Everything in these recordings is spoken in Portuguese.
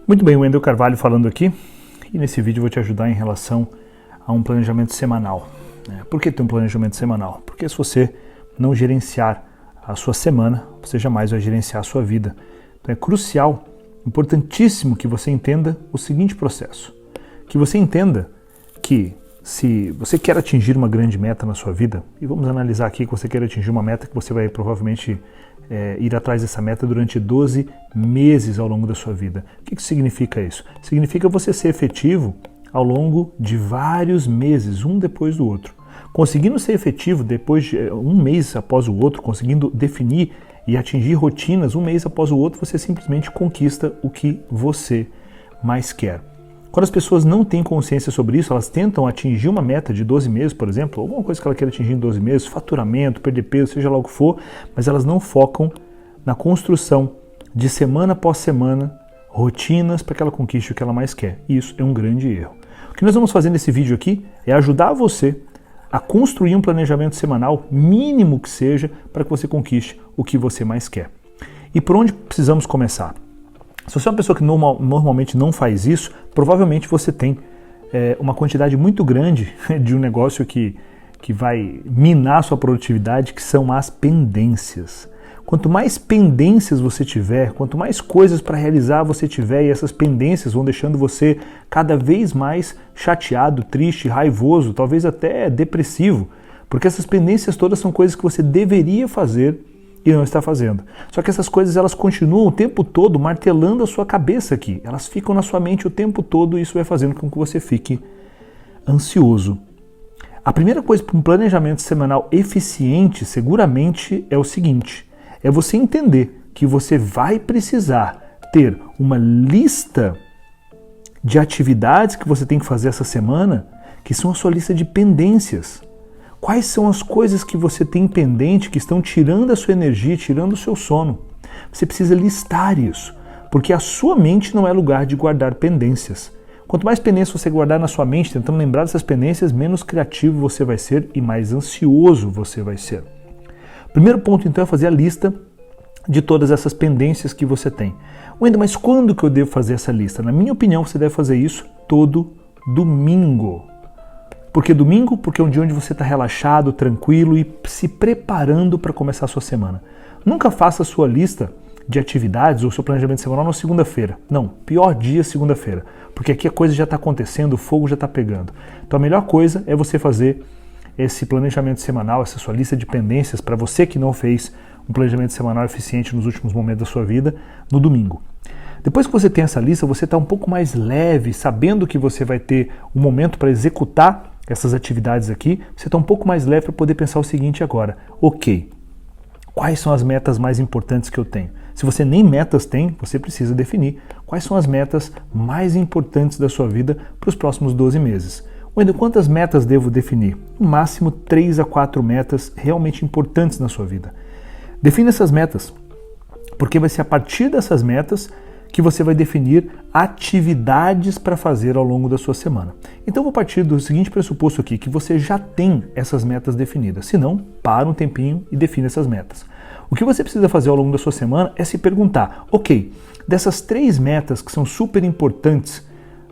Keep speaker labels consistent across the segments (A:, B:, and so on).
A: Muito bem, Wendel Carvalho falando aqui, e nesse vídeo eu vou te ajudar em relação a um planejamento semanal. Por que ter um planejamento semanal? Porque se você não gerenciar a sua semana, você jamais vai gerenciar a sua vida. Então é crucial, importantíssimo que você entenda o seguinte processo. Que você entenda que se você quer atingir uma grande meta na sua vida, e vamos analisar aqui que você quer atingir uma meta que você vai provavelmente ir atrás dessa meta durante 12 meses ao longo da sua vida. O que significa isso? Significa você ser efetivo ao longo de vários meses, um depois do outro. Conseguindo ser efetivo depois de um mês após o outro, conseguindo definir e atingir rotinas um mês após o outro, você simplesmente conquista o que você mais quer. Quando as pessoas não têm consciência sobre isso, elas tentam atingir uma meta de 12 meses, por exemplo, alguma coisa que ela queira atingir em 12 meses, faturamento, perder peso, seja lá o que for, mas elas não focam na construção de semana após semana, rotinas para que ela conquiste o que ela mais quer. E isso é um grande erro. O que nós vamos fazer nesse vídeo aqui é ajudar você a construir um planejamento semanal, mínimo que seja, para que você conquiste o que você mais quer. E por onde precisamos começar? Se você é uma pessoa que normalmente não faz isso, provavelmente você tem uma quantidade muito grande de um negócio que vai minar a sua produtividade, que são as pendências. Quanto mais pendências você tiver, quanto mais coisas para realizar você tiver, e essas pendências vão deixando você cada vez mais chateado, triste, raivoso, talvez até depressivo, porque essas pendências todas são coisas que você deveria fazer e não está fazendo. Só que essas coisas elas continuam o tempo todo martelando a sua cabeça aqui. Elas ficam na sua mente o tempo todo e isso vai fazendo com que você fique ansioso. A primeira coisa para um planejamento semanal eficiente, seguramente, é o seguinte: é você entender que você vai precisar ter uma lista de atividades que você tem que fazer essa semana, que são a sua lista de pendências. Quais são as coisas que você tem pendente, que estão tirando a sua energia, tirando o seu sono? Você precisa listar isso, porque a sua mente não é lugar de guardar pendências. Quanto mais pendências você guardar na sua mente, tentando lembrar dessas pendências, menos criativo você vai ser e mais ansioso você vai ser. O primeiro ponto, então, é fazer a lista de todas essas pendências que você tem. Wendel, mas quando que eu devo fazer essa lista? Na minha opinião, você deve fazer isso todo domingo. Por que domingo? Porque é um dia onde você está relaxado, tranquilo e se preparando para começar a sua semana. Nunca faça a sua lista de atividades ou seu planejamento semanal na segunda-feira. Não, pior dia segunda-feira, porque aqui a coisa já está acontecendo, o fogo já está pegando. Então a melhor coisa é você fazer esse planejamento semanal, essa sua lista de pendências, para você que não fez um planejamento semanal eficiente nos últimos momentos da sua vida, no domingo. Depois que você tem essa lista, você está um pouco mais leve, sabendo que você vai ter um momento para executar essas atividades aqui, você está um pouco mais leve para poder pensar o seguinte agora: ok, quais são as metas mais importantes que eu tenho? Se você nem metas tem, você precisa definir quais são as metas mais importantes da sua vida para os próximos 12 meses. Wendel, quantas metas devo definir? No máximo 3 a 4 metas realmente importantes na sua vida. Defina essas metas, porque vai ser a partir dessas metas que você vai definir atividades para fazer ao longo da sua semana. Então eu vou partir do seguinte pressuposto aqui, que você já tem essas metas definidas. Se não, para um tempinho e define essas metas. O que você precisa fazer ao longo da sua semana é se perguntar: ok, dessas 3 metas que são super importantes,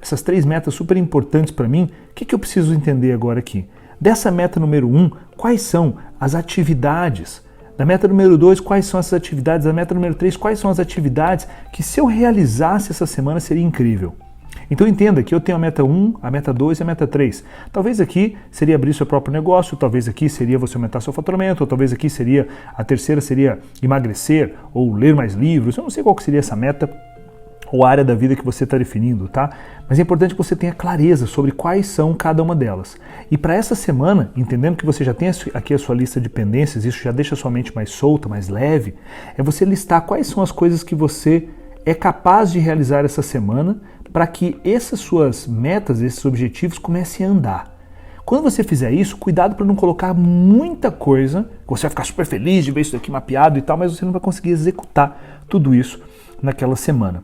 A: essas 3 metas super importantes para mim, o que eu preciso entender agora aqui? Dessa meta número 1, quais são as atividades? Da meta número 2, quais são essas atividades? Da meta número 3, quais são as atividades que, se eu realizasse essa semana, seria incrível? Então entenda que eu tenho a meta 1, a meta 2 e a meta 3. Talvez aqui seria abrir seu próprio negócio, talvez aqui seria você aumentar seu faturamento, ou talvez aqui seria, a terceira seria emagrecer, ou ler mais livros. Eu não sei qual que seria essa meta ou a área da vida que você está definindo, tá? Mas é importante que você tenha clareza sobre quais são cada uma delas. E para essa semana, entendendo que você já tem aqui a sua lista de pendências, isso já deixa a sua mente mais solta, mais leve, é você listar quais são as coisas que você é capaz de realizar essa semana para que essas suas metas, esses objetivos comecem a andar. Quando você fizer isso, cuidado para não colocar muita coisa, você vai ficar super feliz de ver isso daqui mapeado e tal, mas você não vai conseguir executar tudo isso naquela semana.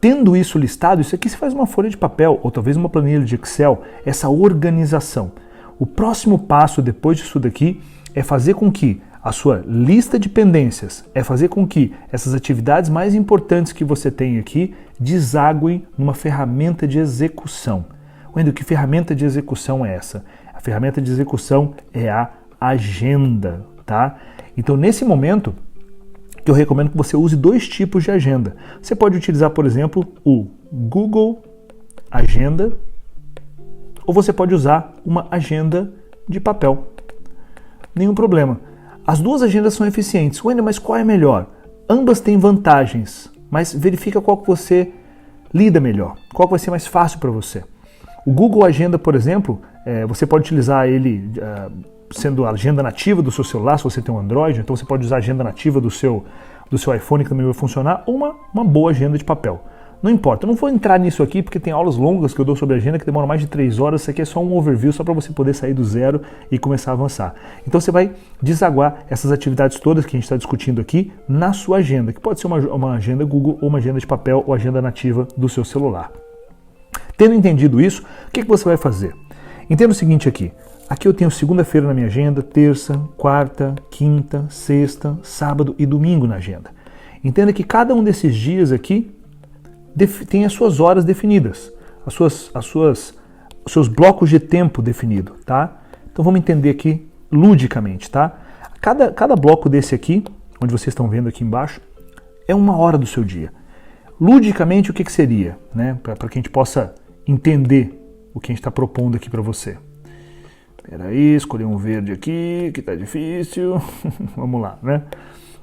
A: Tendo isso listado, isso aqui se faz uma folha de papel ou talvez uma planilha de Excel, essa organização. O próximo passo depois disso daqui é fazer com que a sua lista de pendências é fazer com que essas atividades mais importantes que você tem aqui desaguem numa ferramenta de execução. Wendel, que ferramenta de execução é essa? A ferramenta de execução é a agenda, tá? Então, nesse momento, que eu recomendo que você use dois tipos de agenda. Você pode utilizar, por exemplo, o Google Agenda, ou você pode usar uma agenda de papel. Nenhum problema. As duas agendas são eficientes. Wendel, mas qual é melhor? Ambas têm vantagens, mas verifica qual que você lida melhor, qual que vai ser mais fácil para você. O Google Agenda, por exemplo, você pode utilizar ele sendo a agenda nativa do seu celular, se você tem um Android, então você pode usar a agenda nativa do seu iPhone, que também vai funcionar, ou uma boa agenda de papel. Não importa, eu não vou entrar nisso aqui porque tem aulas longas que eu dou sobre agenda que demoram mais de 3 horas, isso aqui é só um overview, só para você poder sair do zero e começar a avançar. Então você vai desaguar essas atividades todas que a gente está discutindo aqui na sua agenda, que pode ser uma agenda Google, ou uma agenda de papel, ou agenda nativa do seu celular. Tendo entendido isso, o que você vai fazer? Entenda o seguinte aqui. Aqui eu tenho segunda-feira na minha agenda, terça, quarta, quinta, sexta, sábado e domingo na agenda. Entenda que cada um desses dias aqui tem as suas horas definidas, os seus blocos de tempo definidos, tá? Então vamos entender aqui ludicamente, tá? Cada bloco desse aqui, onde vocês estão vendo aqui embaixo, é 1 hora do seu dia. Ludicamente, o que seria, né? Para que a gente possa entender o que a gente está propondo aqui para você. Espera aí, escolher um verde aqui, que tá difícil. Vamos lá, né?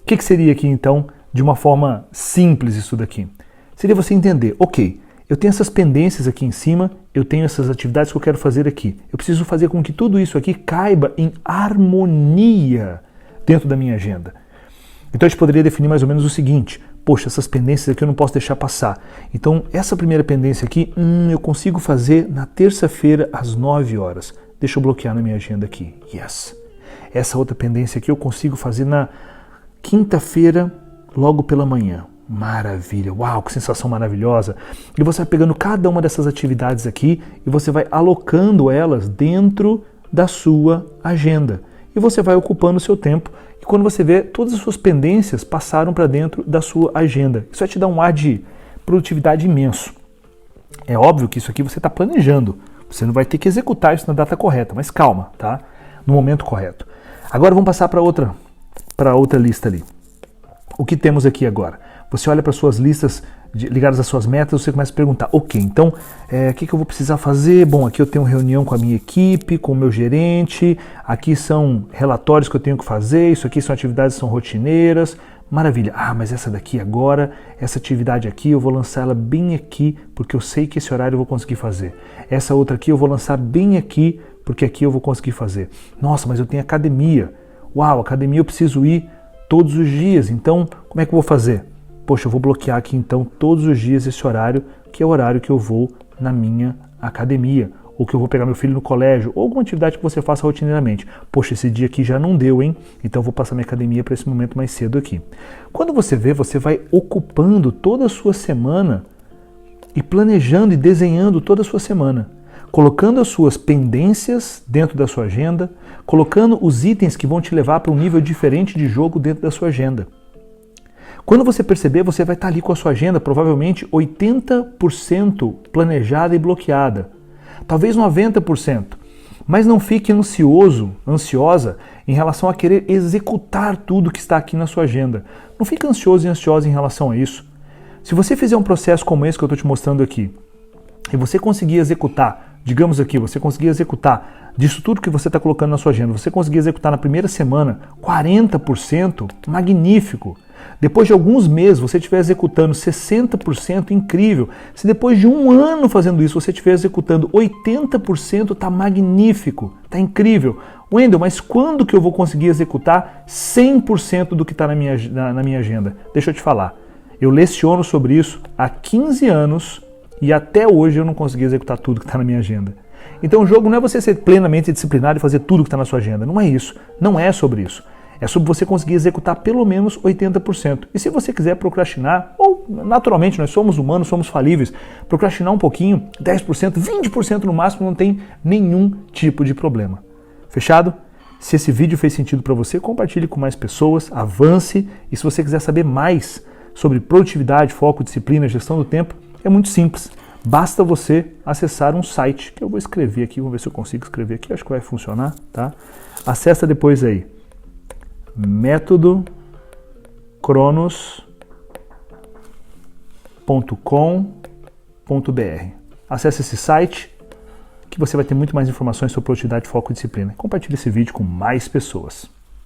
A: O que seria aqui, então, de uma forma simples isso daqui? Seria você entender, ok, eu tenho essas pendências aqui em cima, eu tenho essas atividades que eu quero fazer aqui. Eu preciso fazer com que tudo isso aqui caiba em harmonia dentro da minha agenda. Então a gente poderia definir mais ou menos o seguinte: poxa, essas pendências aqui eu não posso deixar passar. Então essa primeira pendência aqui, eu consigo fazer na terça-feira às 9 horas. Deixa eu bloquear na minha agenda aqui. Yes. Essa outra pendência aqui eu consigo fazer na quinta-feira, logo pela manhã. Maravilha, uau, que sensação maravilhosa. E você vai pegando cada uma dessas atividades aqui e você vai alocando elas dentro da sua agenda. E você vai ocupando o seu tempo. E quando você vê, todas as suas pendências passaram para dentro da sua agenda. Isso vai te dar um ar de produtividade imenso. É óbvio que isso aqui você está planejando. Você não vai ter que executar isso na data correta, mas calma, tá? No momento correto. Agora vamos passar para outra lista ali. O que temos aqui agora? Você olha para suas listas ligadas às suas metas, você começa a perguntar, ok, então, o que eu vou precisar fazer? Bom, aqui eu tenho reunião com a minha equipe, com o meu gerente, aqui são relatórios que eu tenho que fazer, isso aqui são atividades que são rotineiras, maravilha. Ah, mas essa daqui agora, essa atividade aqui, eu vou lançar ela bem aqui, porque eu sei que esse horário eu vou conseguir fazer. Essa outra aqui eu vou lançar bem aqui, porque aqui eu vou conseguir fazer. Nossa, mas eu tenho academia. Uau, academia eu preciso ir todos os dias, então como é que eu vou fazer? Poxa, eu vou bloquear aqui então todos os dias esse horário, que é o horário que eu vou na minha academia, ou que eu vou pegar meu filho no colégio, ou alguma atividade que você faça rotineiramente. Poxa, esse dia aqui já não deu, hein? Então eu vou passar minha academia para esse momento mais cedo aqui. Quando você vê, você vai ocupando toda a sua semana e planejando e desenhando toda a sua semana, colocando as suas pendências dentro da sua agenda, colocando os itens que vão te levar para um nível diferente de jogo dentro da sua agenda. Quando você perceber, você vai estar ali com a sua agenda provavelmente 80% planejada e bloqueada. Talvez 90%. Mas não fique ansiosa em relação a querer executar tudo que está aqui na sua agenda. Não fique ansioso e ansiosa em relação a isso. Se você fizer um processo como esse que eu estou te mostrando aqui, e você conseguir executar, digamos aqui, você conseguir executar disso tudo que você está colocando na sua agenda, você conseguir executar na primeira semana 40%, magnífico. Depois de alguns meses você estiver executando 60%, incrível. Se depois de 1 ano fazendo isso você estiver executando 80%, está magnífico, está incrível. Wendel, mas quando que eu vou conseguir executar 100% do que está na minha agenda? Deixa eu te falar. Eu leciono sobre isso há 15 anos e até hoje eu não consegui executar tudo que está na minha agenda. Então o jogo não é você ser plenamente disciplinado e fazer tudo que está na sua agenda. Não é isso. Não é sobre isso. É sobre você conseguir executar pelo menos 80%. E se você quiser procrastinar, ou naturalmente nós somos humanos, somos falíveis, procrastinar um pouquinho, 10%, 20% no máximo, não tem nenhum tipo de problema. Fechado? Se esse vídeo fez sentido para você, compartilhe com mais pessoas, avance. E se você quiser saber mais sobre produtividade, foco, disciplina, gestão do tempo, é muito simples. Basta você acessar um site, que eu vou escrever aqui, vamos ver se eu consigo escrever aqui, acho que vai funcionar, tá? Acessa depois aí, metodocronos.com.br. Acesse esse site que você vai ter muito mais informações sobre produtividade, foco e disciplina. Compartilhe esse vídeo com mais pessoas.